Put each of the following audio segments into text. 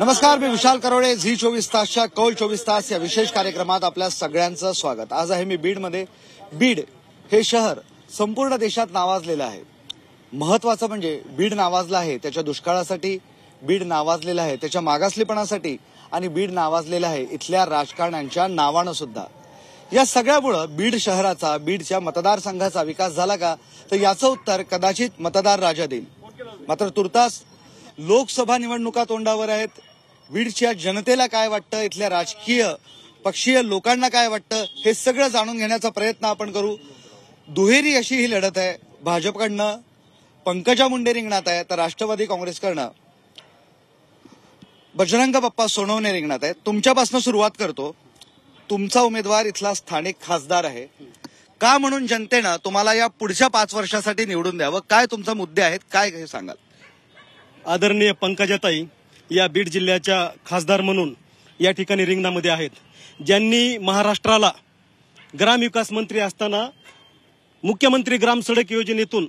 नमस्कार, मी विशाल करोडे. झी 24 तासच्या कौल 24 तास या विशेष कार्यक्रमात आपल्या सगळ्यांचं स्वागत. आज आहे मी बीडमध्ये. बीड हे शहर संपूर्ण देशात नावाजलेलं आहे. महत्वाचं म्हणजे बीड नावाजलं आहे त्याच्या दुष्काळासाठी, बीड नावाजलेलं आहे त्याच्या मागासलेपणासाठी आणि बीड नावाजलेलं आहे इथल्या राजकारण्यांच्या नावानं सुद्धा. या सगळ्यामुळं बीड शहराचा, बीडच्या मतदारसंघाचा विकास झाला का, तर याचं उत्तर कदाचित मतदार राजा देईल. मात्र तुर्तास लोकसभा निवडणुका तोंडावर आहेत. बीडच्या जनतेला काय वाटतं, इथल्या राजकीय पक्षीय लोकांना काय वाटतं, हे सगळं जाणून घेण्याचा प्रयत्न आपण करू. दुहेरी अशी ही लढत आहे. भाजपकडनं पंकजा मुंडे रिंगणात आहे, तर राष्ट्रवादी काँग्रेसकडनं बजरंग बाप्पा सोनवणे रिंगणात आहेत. तुमच्यापासून सुरुवात करतो. तुमचा उमेदवार इथला स्थानिक खासदार आहे. का म्हणून जनतेनं तुम्हाला या पुढच्या 5 वर्षासाठी निवडून द्यावं? काय तुमचे मुद्दे आहेत, काय हे सांगाल? आदरणीय पंकजाताई या बीड जिल्ह्याच्या खासदार म्हणून या ठिकाणी रिंगणामध्ये आहेत. ज्यांनी महाराष्ट्राला ग्रामविकास मंत्री असताना मुख्यमंत्री ग्राम सडक योजनेतून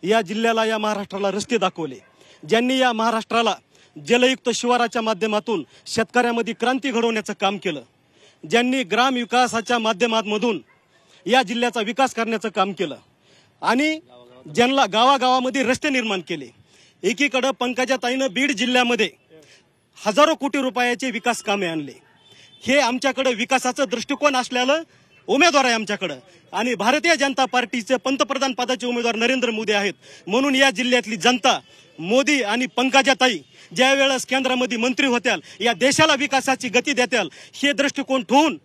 या जिल्ह्याला, या महाराष्ट्राला रस्ते दाखवले. ज्यांनी या महाराष्ट्राला जलयुक्त शिवाराच्या माध्यमातून शेतकऱ्यामध्ये क्रांती घडवण्याचं काम केलं. ज्यांनी ग्रामविकासाच्या माध्यमातून या जिल्ह्याचा विकास करण्याचं काम केलं आणि ज्यांना गावागावामध्ये रस्ते निर्माण केले. एकीकडे पंकजाताईनं बीड जिल्ह्यामध्ये हजारो कोटी रुपयाचे विकास कामे आणले. हे आमच्याकडे विकासाचं दृष्टिकोन असलेलं उमेदवार आहे आमच्याकडं. आणि भारतीय जनता पार्टीचे पंतप्रधान पदाचे उमेदवार नरेंद्र मोदी आहेत. म्हणून या जिल्ह्यातली जनता मोदी आणि पंकजाताई ज्या वेळेस केंद्रामध्ये मंत्री होत्याल, या देशाला विकासाची गती देत्याल, हे दृष्टिकोन ठेवून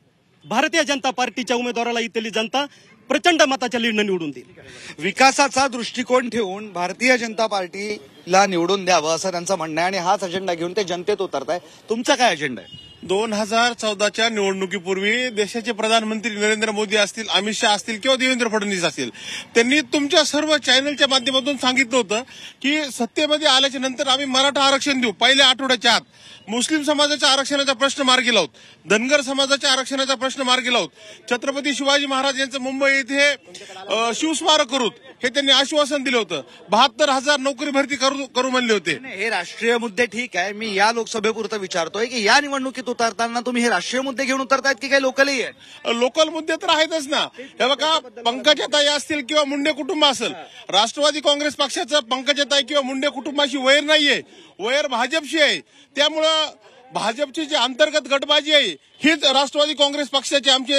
भारतीय जनता पार्टीच्या उमेदवाराला इथली जनता प्रचंड मताच्या लीडनं निवडून देईल. विकासाचा दृष्टिकोन ठेवून भारतीय जनता पार्टीला निवडून द्यावं असं त्यांचं म्हणणं आहे आणि हाच अजेंडा घेऊन ते जनतेत उतरताय. तुमचा काय अजेंडा आहे? 2014च्या निवडणुकीपूर्वी देशाचे प्रधानमंत्री नरेंद्र मोदी असतील, अमित शहा असतील किंवा देवेंद्र फडणवीस असतील, त्यांनी तुमच्या सर्व चॅनलच्या माध्यमातून सांगितलं होतं की सत्तेमध्ये आल्याच्या नंतर आम्ही मराठा आरक्षण देऊ. पहिल्या आठवड्याच्या आत मुस्लिम समाजाच्या आरक्षणाचा प्रश्न मार्गी लावत, धनगर समाजाच्या आरक्षणाचा प्रश्न मार्गी लावत, छत्रपती शिवाजी महाराज यांचं मुंबई येथे शिवस्मारक करू हे त्यांनी आश्वासन दिलं होतं. 72,000 नोकरी भरती करू म्हणले होते. हे राष्ट्रीय मुद्दे ठीक आहे. मी या लोकसभेपुरतं विचारतोय की या निवडणुकीत उतरताना तुम्ही हे राष्ट्रीय मुद्दे घेऊन उतरतायत की काही लोकलही आहे? लोकल मुद्दे तर आहेतच ना. हे बघा, पंकजाताई असतील किंवा मुंडे कुटुंब असेल, राष्ट्रवादी काँग्रेस पक्षाचं पंकजाताई किंवा मुंडे कुटुंबाशी वैर नाहीये, वैर भाजपशी आहे. त्यामुळं भाजपची जी अंतर्गत गटबाजी आहे हीच राष्ट्रवादी काँग्रेस पक्षाचे आमचे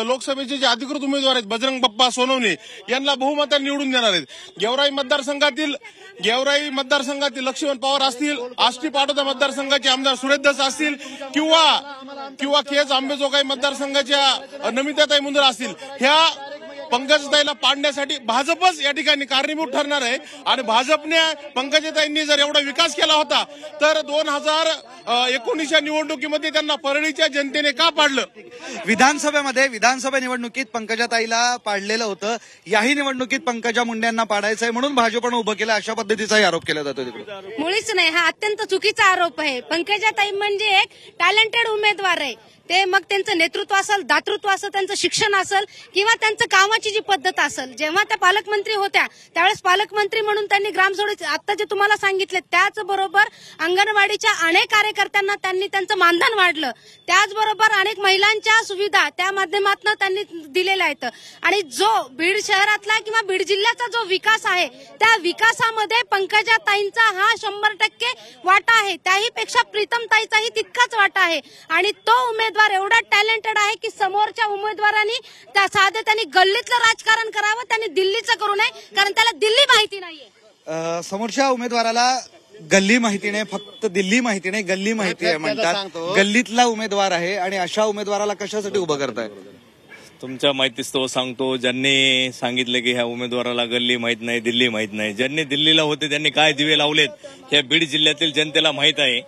लोकसभेचे जे अधिकृत उमेदवार आहेत बजरंग बाप्पा सोनवणे यांना बहुमताने निवडून देणार आहेत. गेवराई मतदारसंघातील लक्ष्मण पवार असतील, आष्टी पाटोदा मतदारसंघाचे आमदार सुरेश असतील किंवा केज आंबेजोगाई मतदारसंघाच्या नमिताताई मुंदर असतील, ह्या पंकजाताईला पाडण्यासाठी भाजपच या ठिकाणी कारणीभूत ठरणार आहे. आणि भाजपने पंकजाताईंनी जर एवढा विकास केला होता तर 2019च्या निवडणुकीमध्ये त्यांना परळीच्या जनतेने का पाडलं? विधानसभा निवडणुकीत पंकजाताईला पाडलेलं होतं. याही निवडणुकीत पंकजा मुंडेंना पाडायचंय म्हणून भाजपनं उभं केलं, अशा पद्धतीचाही आरोप केला जातो तिकडे. मुळीच नाही, हा अत्यंत चुकीचा आरोप आहे. पंकजाताई म्हणजे एक टॅलेंटेड उमेदवार आहे. ते मग त्यांचं नेतृत्व असेल, दातृत्व असेल, त्यांचं शिक्षण असेल किंवा त्यांचं कामाची जी पद्धत असेल. जेव्हा त्या पालकमंत्री होत्या त्यावेळेस पालकमंत्री म्हणून त्यांनी ग्रामसडक आता जे तुम्हाला सांगितले, त्याचबरोबर अंगणवाडीच्या अनेक कार्यकर्त्यांना त्यांनी त्यांचं मानधन वाढलं. त्याचबरोबर अनेक महिलांच्या सुविधा त्या माध्यमातून त्यांनी दिलेल्या आहेत. आणि जो बीड शहरातला किंवा बीड जिल्ह्याचा जो विकास आहे त्या विकासामध्ये पंकजाताईंचा हा 100% वाटा आहे. त्याहीपेक्षा प्रीतमताईचाही तितकाच वाटा आहे. आणि तो उमेदवार एवढा टॅलेंटेड आहे की समोरच्या उमेदवारांनी साधं त्यांनी गल्लीतलं राजकारण करावं, त्यांनी दिल्लीचं करू नये, कारण त्याला दिल्ली माहिती नाहीये. समोरच्या उमेदवाराला गल्ली माहिती नाही, फक्त दिल्ली माहिती नाही, गल्ली माहिती आहे म्हणतात. गल्लीतला उमेदवार आहे आणि अशा उमेदवाराला कशासाठी उभं करताय? तुमच्या माहितीस्तव सांगतो, ज्यांनी सांगितलं की ह्या उमेदवाराला गल्ली माहित नाही, दिल्ली माहित नाही, ज्यांनी दिल्लीला होते त्यांनी काय दिवे लावलेत ह्या बीड जिल्ह्यातील जनतेला माहित आहे.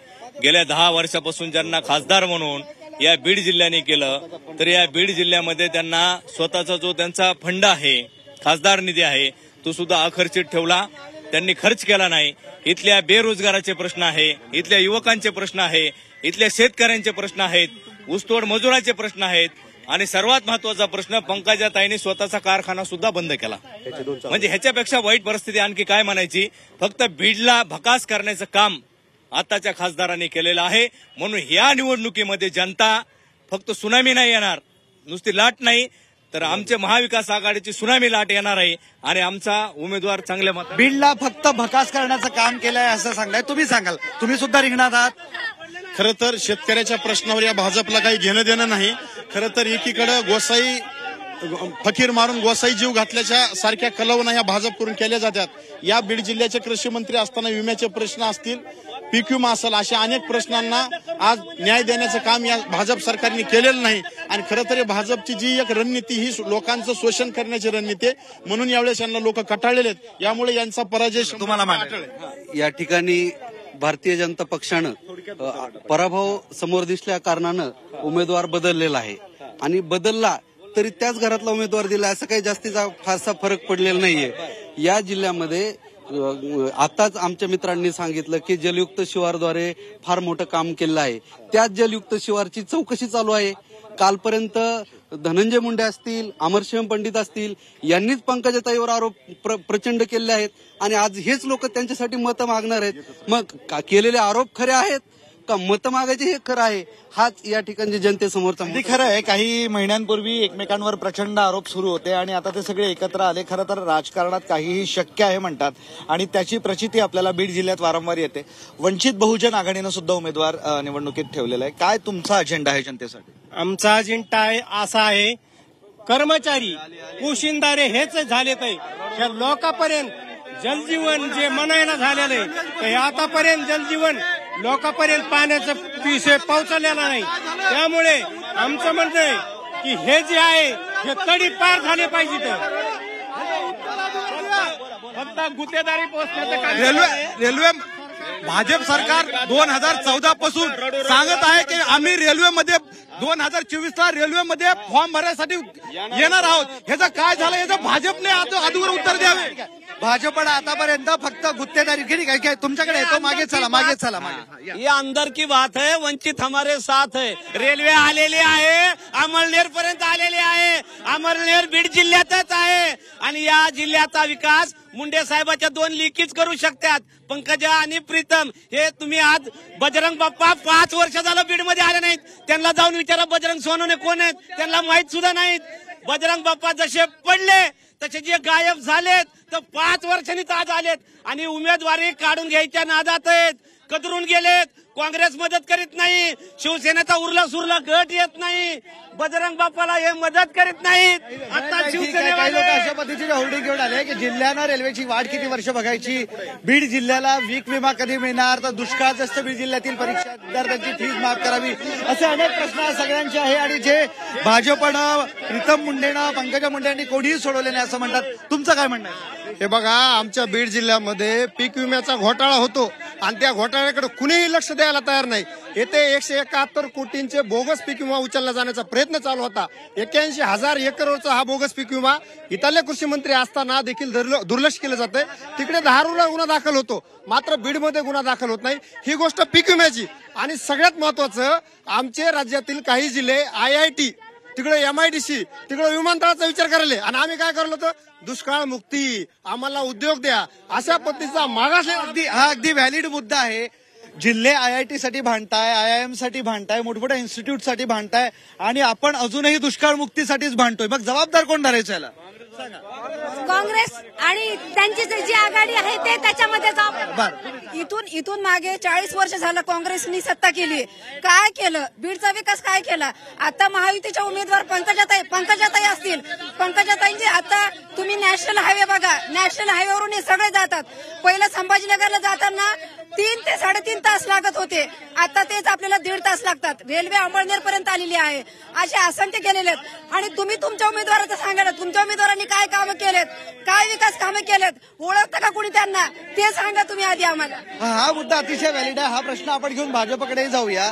गेल्या 10 वर्षापासून ज्यांना खासदार म्हणून या बीड जिल्ह्याने केलं, तर या बीड जिल्ह्यामध्ये त्यांना स्वतःचा जो त्यांचा फंड आहे, खासदार निधी आहे, तो सुद्धा अखर्चित ठेवला. त्यांनी खर्च केला नाही. इथल्या बेरोजगाराचे प्रश्न आहे, इथल्या युवकांचे प्रश्न आहे, इथल्या शेतकऱ्यांचे प्रश्न आहेत, ऊसतोड मजुराचे प्रश्न आहेत आणि सर्वात महत्वाचा प्रश्न पंकजाताईंनी स्वतःचा कारखाना सुद्धा बंद केला. म्हणजे ह्याच्यापेक्षा वाईट परिस्थिती आणखी काय म्हणायची. फक्त बीडला भकास करण्याचं काम आताच्या खासदारांनी केलेलं आहे. म्हणून या निवडणुकीमध्ये जनता फक्त सुनामी नाही येणार, नुसती लाट नाही, तर आमचे महाविकास आघाडीची सुनामी लाट येणार आहे आणि आमचा उमेदवार चांगल्या मत. बीडला फक्त भकास करण्याचं काम केलंय असं सांगताय, तुम्ही सांगाल, तुम्ही सुद्धा रिंगणात आहात. खरं तर शेतकऱ्याच्या प्रश्नावर या भाजपला काही घेणं देणं नाही. खरं तर एकीकडे गोसाई फकीर मारून गोसाई जीव घातल्याच्या सारख्या कलवना या भाजपकडून केल्या जातात. या बीड जिल्ह्याचे कृषी मंत्री असताना विम्याचे प्रश्न असतील, पीक विमा असेल, अशा अनेक प्रश्नांना आज न्याय देण्याचं काम या भाजप सरकारने केलेलं नाही. आणि खरं तर भाजपची जी एक रणनीती ही लोकांचं शोषण करण्याची रणनीती आहे. म्हणून यावेळेस यांना लोक कंटाळलेले आहेत. यामुळे यांचा पराजय तुम्हाला माहिती या ठिकाणी भारतीय जनता पक्षानं पराभव समोर दिसल्या कारणानं उमेदवार बदललेला आहे आणि बदलला तरी त्याच घरातला उमेदवार दिला, असं काही जास्तीचा फारसा फरक पडलेला नाहीये. या जिल्ह्यामध्ये आताच आमच्या मित्रांनी सांगितलं की जलयुक्त शिवारद्वारे फार मोठं काम केलं आहे. त्याच जलयुक्त शिवारची चौकशी चालू आहे. कालपर्यंत धनंजय मुंडे असतील, अमरसिंह पंडित असतील यांनीच पंकजाताईवर आरोप प्रचंड केले आहेत आणि आज हेच लोक त्यांच्यासाठी मतं मागणार आहेत. मग केलेले आरोप खरे आहेत का मतं मागायचे हे खरं आहे, हाच या ठिकाणी जनतेसमोरचा अगदी खरं आहे. काही महिन्यांपूर्वी एकमेकांवर प्रचंड आरोप सुरू होते आणि आता ते सगळे एकत्र आले. खरं तर राजकारणात काहीही शक्य आहे म्हणतात आणि त्याची प्रचिती आपल्याला बीड जिल्ह्यात वारंवार येते. वंचित बहुजन आघाडीनं सुद्धा उमेदवार निवडणुकीत ठेवलेला आहे. काय तुमचा अजेंडा आहे जनतेसाठी? आमचा अजेंडा असा आहे, कर्मचारी पोशिंदारे हेच झालेत आहे. या लोकांपर्यंत जलजीवन जे म्हणायला झालेलं आहे ते आतापर्यंत जलजीवन लोकांपर्यंत पाण्याचा विषय पोहोचलेला नाही. त्यामुळे आमचं म्हणणं आहे की हे जे आहे हे तडी पार झाले पाहिजे. फक्त गुत्तेदारी पोहोचण्याचं काम रेल्वे भाजप सरकार 2014 पासून सांगत आहे की आम्ही रेल्वेमध्ये 2024ला रेल्वेमध्ये फॉर्म भरण्यासाठी येणार आहोत. ह्याचं काय झालं याचं भाजपने अगोदर उत्तर द्यावे. भाजपनं आतापर्यंत फक्त गुत्तेदारी केली. काय तुमच्याकडे येतो, मागे चला, मागे चला, मागे. ये अंदर की बात है. वंचित हमारे साथ है. रेल्वे आलेली आहे, अमळनेर पर्यंत आलेली आहे. अमळनेर बीड जिल्ह्यातच आहे आणि या जिल्ह्याचा विकास मुंडे साहेबाच्या 2 लेकीच करू शकतात, पंकजा आणि प्रीतम. हे तुम्ही आज बजरंग बाप्पा 5 वर्ष झालं बीडमध्ये आले नाहीत. त्यांना जाऊन विचारा बजरंग सोनवणे कोण आहेत, त्यांना माहित सुद्धा नाहीत. बजरंग बाप्पा जसे पडले तसे जे गायब झालेत तर 5 वर्षांनीच आज आलेत आणि उमेदवारी काढून घ्यायच्या नादात आहेत. कदरून गेलेत. काँग्रेस मदत करीत नाही, शिवसेनेचा उरला सुरला गट येत नाही, बजरंग बाप्पाला हे मदत करीत नाहीत. आता काही लोक अशा पद्धतीने होर्डिंग घेऊन आले की जिल्ह्यानं रेल्वेची वाट किती वर्ष बघायची, बीड जिल्ह्याला वीक विमा कधी मिळणार, तर दुष्काळग्रस्त बीड जिल्ह्यातील परीक्षा विद्यार्थ्यांची फीस माफ करावी, असे अनेक प्रश्न सगळ्यांचे आहे आणि जे भाजपनं, प्रीतम मुंडेनं, पंकजा मुंडे यांनी कोणीही सोडवले नाही असं म्हणतात. तुमचं काय म्हणणं आहे? हे बघा, आमच्या बीड जिल्ह्यामध्ये पीक विम्याचा घोटाळा होतो आणि त्या घोटाळ्याकडे कुणीही लक्ष द्यायला तयार नाही. येथे 171 कोटींचे बोगस पीक विमा उचलला जाण्याचा प्रयत्न चालू होता. 81,000 एकरचा हा बोगस पीक विमा इथले कृषी मंत्री असताना देखील दुर्लक्ष केलं जातंय. तिकडे धारूरला गुन्हा दाखल होतो, मात्र बीडमध्ये गुन्हा दाखल होत नाही. ही गोष्ट पीक विम्याची. आणि सगळ्यात महत्वाचं, आमचे राज्यातील काही जिल्हे IIT, तिकडे MIDC, तिकडे विमानतळाचा विचार करायला आणि आम्ही काय करलो होतं, दुष्काळ मुक्ती, आम्हाला उद्योग द्या, अशा पद्धतीचा मागास. हा अगदी व्हॅलिड मुद्दा आहे. जिल्हे IIT साठी भांडताय, IIM साठी भांडताय, मोठमोठ्या इन्स्टिट्यूट साठी भांडताय आणि आपण अजूनही दुष्काळ मुक्तीसाठीच भांडतोय. मग जबाबदार कोण धरायचं याला? काँग्रेस आणि त्यांची जी आघाडी आहे ते त्याच्यामध्ये इथून मागे 40 वर्ष झालं काँग्रेसनी सत्ता केली. काय केलं? बीडचा विकास काय केला? आता महायुतीच्या उमेदवार पंकजाताई असतील. पंकजाताईंची आता तुम्ही नॅशनल हायवे बघा, नॅशनल हायवेवरून हे सगळे जातात. पहिलं संभाजीनगरला जाताना 3 ते 3.5 तास लागत होते, आता तेच आपल्याला 1.5 तास लागतात. रेल्वे अमळनेर पर्यंत आलेली आहे. असे असंख्य केलेले आहेत आणि तुम्ही तुमच्या उमेदवाराचं सांगा, तुमच्या उमेदवारांनी काय कामं केलेत, काय विकास कामं केलेत, ओळखता का कुणी त्यांना, ते सांगा तुम्ही आधी आम्हाला. हा मुद्दा अतिशय व्हॅलिड आहे. हा प्रश्न आपण घेऊन भाजपकडे जाऊया.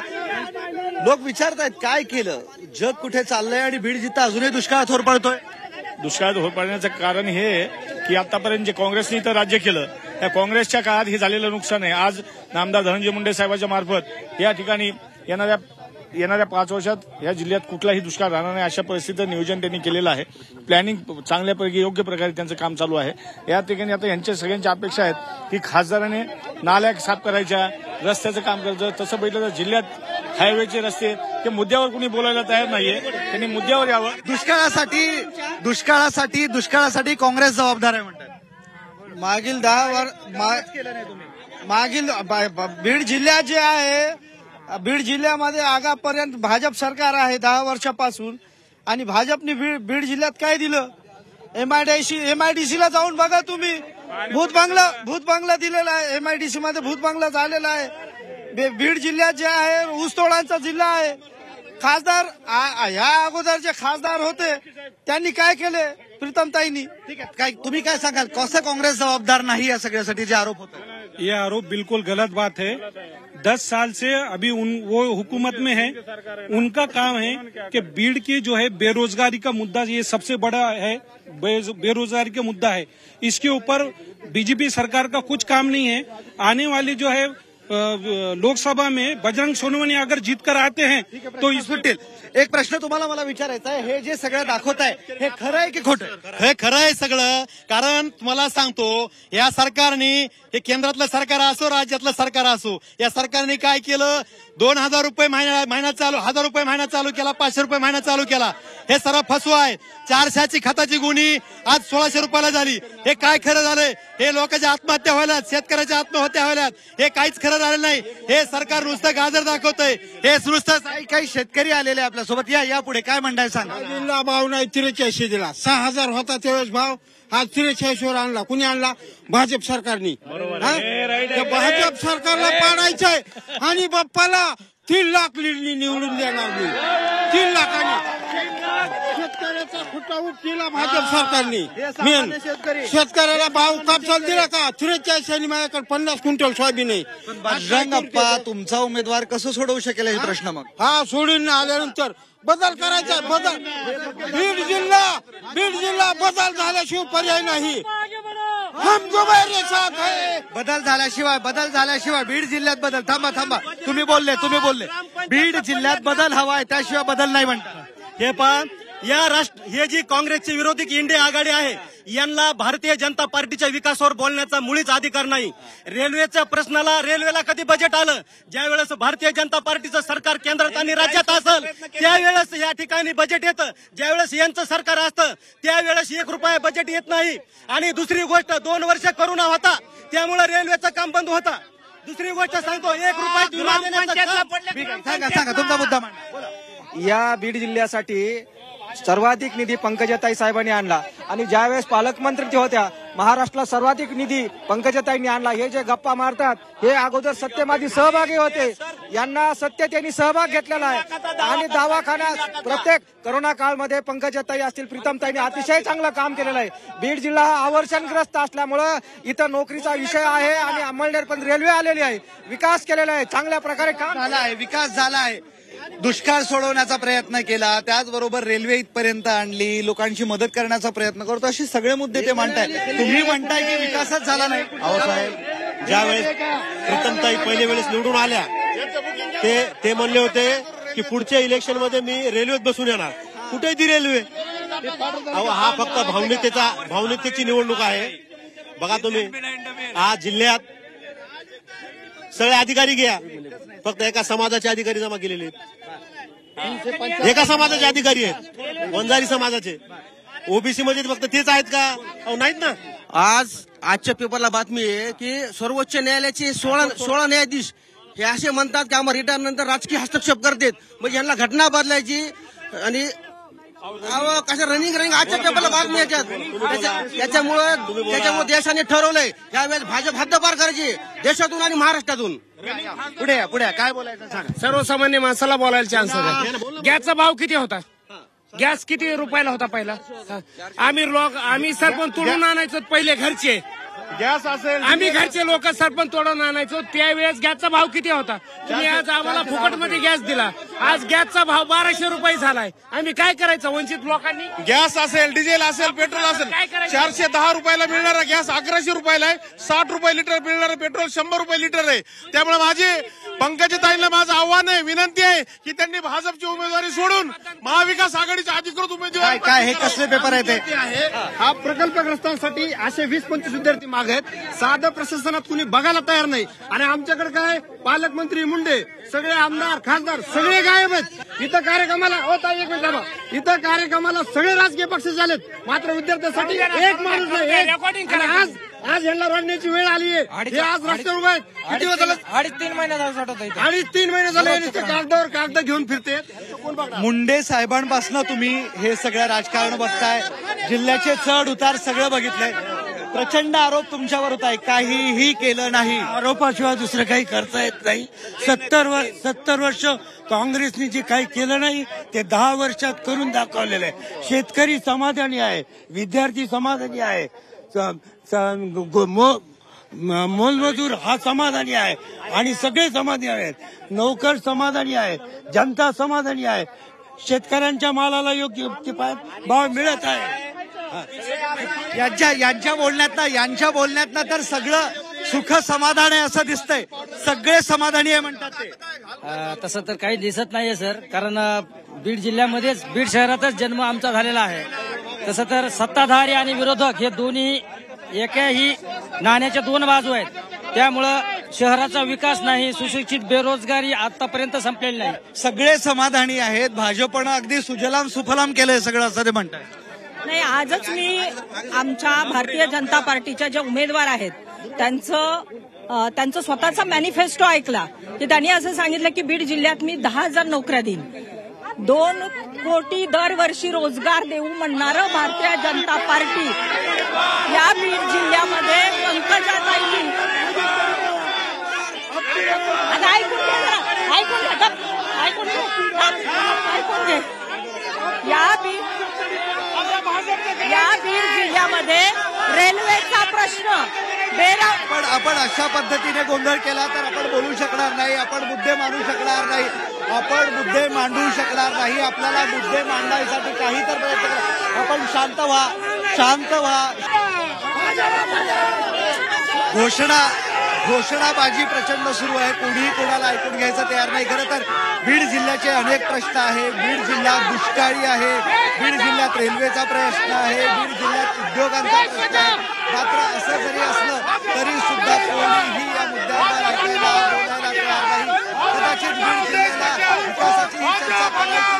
लोक विचारतायत काय केलं, जग कुठे चाललंय आणि बीड जिथं अजूनही दुष्काळात होरपळतोय. दुष्काळात होरपळण्याचं कारण हे की आतापर्यंत जे काँग्रेसने इथं राज्य केलं, त्या काँग्रेसच्या काळात हे झालेलं नुकसान आहे. आज नामदार धनंजय मुंडे साहेबांच्या मार्फत या ठिकाणी येणाऱ्या 5 वर्षात या जिल्ह्यात कुठलाही दुष्काळ राहणार नाही अशा परिस्थितीचं नियोजन त्यांनी केलेलं आहे. प्लॅनिंग चांगल्यापैकी योग्य प्रकारे त्यांचं काम चालू आहे. या ठिकाणी आता यांच्या सगळ्यांच्या अपेक्षा आहेत की खासदाराने नाल्या साफ करायच्या, रस्त्याचं काम करतं. तसं बघितलं तर जिल्ह्यात हायवेचे रस्ते ते मुद्द्यावर कुणी बोलायला तयार नाहीये. त्यांनी मुद्द्यावर यावं. दुष्काळासाठी काँग्रेस जबाबदार आहे म्हणतात. मागील 10 बीड जिल्ह्यात जे आहे, बीड जिल्ह्यामध्ये आगापर्यंत भाजप सरकार आहे 10 वर्षापासून. आणि भाजपने बीड जिल्ह्यात काय दिलं? MIDC ला जाऊन बघा तुम्ही. भूत बंगला दिलेला आहे. MIDC मध्ये भूत बंगला झालेला आहे. बीड जिल्ह्यात जे आहे ऊसतोडांचा जिल्हा आहे. खासदार या अगोदर जे खासदार होते त्यांनी काय केले? प्रीतमताईंनी. ठीक आहे, काय तुम्ही काय सांगाल? कसं काँग्रेस जबाबदार नाही या सगळ्यासाठी जे आरोप होतात? ये आरोप बिल्कुल गलत बात है. 10 साल से अभी वो हुकूमत में है. उनका काम है कि बीड़ की जो है बेरोजगारी का मुद्दा, ये सबसे बड़ा है. बेरोजगारी का मुद्दा है. इसके ऊपर बीजेपी सरकार का कुछ काम नहीं है. आने वाली जो है लोकसभा में बजरंग सोनवणे अगर जीत कर आते हैं तो इस एक प्रश्न तुम्हाला मला विचारायचा आहे. हे जे सगळं दाखवत आहे हे खरं आहे की खोटं? हे खरं आहे सगळं. कारण तुम्हाला सांगतो, या सरकारने, हे केंद्रातलं सरकार असो राज्यातलं सरकार असो, या सरकारने काय केलं? 2000 रुपये महिना चालू, 1000 रुपये महिना चालू केला, 500 रुपये महिना चालू केला. हे सर्व फसवा आहे. 400ची खताची गुणी आज 1600 रुपयाला झाली. हे काय खरं झालंय? हे लोकांच्या आत्महत्या व्हायला, शेतकऱ्याच्या आत्महत्या व्हायला, हे काहीच खरं झालं नाही. हे सरकार नुसतं गाजर दाखवतंय. हे नुसतं काही शेतकरी आलेले आपल्यासोबत. या पुढे काय म्हणताय सांगा. जिल्हा भाव नाही 83 दिला. 6000 होता त्यावेळेस भाव, आज 83वर आणला. कुणी आणला? भाजप सरकारने. भाजप सरकारला पाडायचंय आणि बाप्पाला 3 लाख लीडनी निवडून देणार मी. 3 लाखांनी शेतकऱ्याचा खुटाऊट केला भाजप सरकारने. शेतकऱ्याला भाव कापसाला दिला का? 43 माझ्याकडे 50 क्विंटल सोयाबीन आहे. बजरंगप्पा तुमचा उमेदवार कसं सोडवू शकेल हे प्रश्न? मग हा सोडून आल्यानंतर बदल करायचा. बीड जिल्हा बदल झाल्याशिवाय पर्याय नाही. हम दोबारे साथ है. बदल झाल्याशिवाय बीड जिल्ह्यात बदल. थांबा तुम्ही बोलले बीड जिल्ह्यात बदल हवाय, त्याशिवाय बदल नाही म्हणतात. हे पहा, हे जी काँग्रेसची विरोधी इंडिया आघाडी आहे यांना भारतीय जनता पार्टीच्या विकासावर बोलण्याचा मुळीच अधिकार नाही. रेल्वेच्या प्रश्नाला, रेल्वेला कधी बजेट आलं? ज्यावेळेस भारतीय जनता पार्टीचं सरकार केंद्रात आणि राज्यात असेल त्यावेळेस या ठिकाणी बजेट येतं. ज्यावेळेस यांचं सरकार असतं त्यावेळेस 1 रुपया बजेट येत नाही. आणि दुसरी गोष्ट, 2 वर्ष करोना होता त्यामुळे रेल्वेचं काम बंद होता. दुसरी गोष्ट सांगतो, 1 रुपया सांगा तुमचा मुद्दा मांडा. या बीड जिल्ह्यासाठी सर्वाधिक निधी पंकजाताई साहेबांनी आणला. आणि ज्यावेळेस पालकमंत्री होत्या महाराष्ट्राला सर्वाधिक निधी पंकजाताईंनी आणला. हे जे गप्पा मारतात हे अगोदर सत्तेमध्ये सहभागी होते. यांना सत्तेत सहभाग घेतलेला आहे. आणि दवाखान्यात प्रत्येक करोना काळमध्ये पंकजाताई असतील, प्रीतमताईंनी अतिशय चांगलं काम केलेलं आहे. बीड जिल्हा हा अवर्षणग्रस्त असल्यामुळं इथं नोकरीचा विषय आहे. आणि अंमळनेर पण रेल्वे आलेली आहे. विकास केलेला आहे. चांगल्या प्रकारे काम झाला आहे, विकास झाला आहे. दुष्काळ सोडवण्याचा प्रयत्न केला, त्याचबरोबर रेल्वे इथपर्यंत आणली, लोकांची मदत करण्याचा प्रयत्न करतो, असे सगळे मुद्दे ते मांडताय. तुम्ही म्हणताय की विकासच झाला नाही. अहो साहेब, ज्यावेळेस प्रीतमताई पहिल्या वेळेस निवडून आल्या ते म्हणले होते की पुढच्या इलेक्शन मध्ये मी रेल्वेत बसून येणार. कुठे ती रेल्वे? अहो, हा फक्त भावनिकतेची निवडणूक आहे. बघा तुम्ही, आज जिल्ह्यात सगळे अधिकारी घ्या, फक्त एका समाजाचे अधिकारी जमा केलेले आहेत. एका समाजाचे अधिकारी आहेत, वंजारी समाजाचे. ओबीसी मध्ये फक्त तेच आहेत का? अहो नाहीत ना. आजच्या पेपरला बातमी आहे की सर्वोच्च न्यायालयाचे 16 न्यायाधीश हे असे म्हणतात की आम्हाला रिटायर नंतर राजकीय हस्तक्षेप करतात. म्हणजे यांना घटना बदलायची. आणि कसं रनिंग आजच्या पेपरला बातमी याच्यात. त्याच्यामुळे देशाने ठरवलंय यावेळेस भाजप हद्दपार करायची देशातून आणि महाराष्ट्रातून. पुढे काय बोलायचं सांगा. सर्वसामान्य माणसाला बोलायला चान्स होता. गॅसचा भाव किती होता? गॅस किती रुपयाला होता पहिला? आम्ही सरपंच तोडून आणायचो पहिले घरचे. गॅस असेल, आम्ही घरचे लोक सरपंच तोडून आणायचो. त्यावेळेस गॅसचा भाव किती होता? तुम्ही आज आम्हाला फुकटमध्ये गॅस दिला. आज गॅसचा भाव 1200 रुपये झालाय. आम्ही काय करायचं वंचित लोकांनी? गॅस असेल, डिझेल असेल, पेट्रोल असेल, 410 रुपयाला मिळणारा गॅस 1100 रुपयाला आहे. 60 रुपये लिटर मिळणारं पेट्रोल 100 रुपये लिटर आहे. त्यामुळे माझी पंकजाताईंना माझं आव्हान आहे, विनंती आहे की त्यांनी भाजपची उमेदवारी सोडून महाविकास आघाडीचे अधिकृत उमेदवार. काय हे कसले पेपर आहेत? हा प्रकल्पग्रस्तांसाठी असे 20-25 विद्यार्थी माग आहेत. साधं प्रशासनात कुणी बघायला तयार नाही. आणि आमच्याकडे काय पालकमंत्री मुंडे, सगळे आमदार खासदार सगळे गायब आहेत. इथं कार्यक्रमाला एक मिनिट थांबा. इथं कार्यक्रमाला सगळे राजकीय पक्ष झालेत, मात्र विद्यार्थ्यांसाठी एक माणूस नाही. आणि आज यांना रडण्याची वेळ आली आहे. हे आज रस्त्यावर उभे आहेत. किती वेळ झालं? 2.5-3 महिने झाले. 2.5-3 महिने झाले नुसते कागदावर कागद घेऊन फिरते. मुंडे साहेबांपासून तुम्ही हे सगळं राजकारण बघताय, जिल्ह्याचे चढ उतार सगळं बघितलंय. प्रचंड आरोप तुमच्यावर होत आहे, काहीही केलं नाही. आरोपाशिवाय दुसरं काही करता येत नाही. 70 वर्ष काँग्रेसने जे काही केलं नाही ते 10 वर्षात करून दाखवलेलं आहे. शेतकरी समाधानी आहे, विद्यार्थी समाधानी आहे, मोलमजूर हा समाधानी आहे आणि सगळे समाधानी आहेत. नोकर समाधानी आहे, जनता समाधानी आहे, शेतकऱ्यांच्या मालाला योग्य भाव मिळत आहे. यांच्या बोलण्यातनं तर सगळं सुख समाधान आहे असं दिसतंय. सगळे समाधानी आहे म्हणतात ते. तसं तर काही दिसत नाहीये सर, कारण बीड जिल्ह्यामध्येच, बीड शहरातच जन्म आमचा झालेला आहे. तसं तर सत्ताधारी आणि विरोधक हे दोन्ही एकाही नाण्याच्या 2 बाजू आहेत. त्यामुळं शहराचा विकास नाही, सुशिक्षित बेरोजगारी आतापर्यंत संपलेली नाही. सगळे समाधानी आहेत. भाजपनं अगदी सुजलाम सुफलाम केलंय सगळं असं ते म्हणतात. नाही, आजच मी आमच्या भारतीय जनता पार्टीच्या ज्या उमेदवार आहेत त्यांचं स्वतःचा मॅनिफेस्टो ऐकला की त्यांनी असं सांगितलं की बीड जिल्ह्यात मी 10,000 नोकऱ्या देईन, 2 कोटी दरवर्षी रोजगार देऊ म्हणणारं भारतीय जनता पार्टी या बीड जिल्ह्यामध्ये पंकजाताई या बीड जिल्ह्यामध्ये रेल्वेचा प्रश्न पण आपण अशा पद्धतीने गोंधळ केला तर आपण बोलू शकणार नाही, आपण मुद्दे मांडू शकणार नाही, आपल्याला मुद्दे मांडण्यासाठी काही तर प्रयत्न करा. आपण शांत व्हा. घोषणाबाजी प्रचंड सुरू आहे. कोणीही कोणाला ऐकून घ्यायचं तयार नाही. खरं तर बीड जिल्ह्याचे अनेक प्रश्न आहे. बीड जिल्हा दुष्काळी आहे, बीड जिल्ह्यात रेल्वेचा प्रश्न आहे, बीड जिल्ह्यात उद्योगांचा प्रश्न आहे. मात्र असं जरी असलं तरी सुद्धा कोणीही या मुद्द्यावर ऐकायला बोलायला तयार नाही. कदाचित बीड जिल्ह्याला विकासाची चर्चा करायची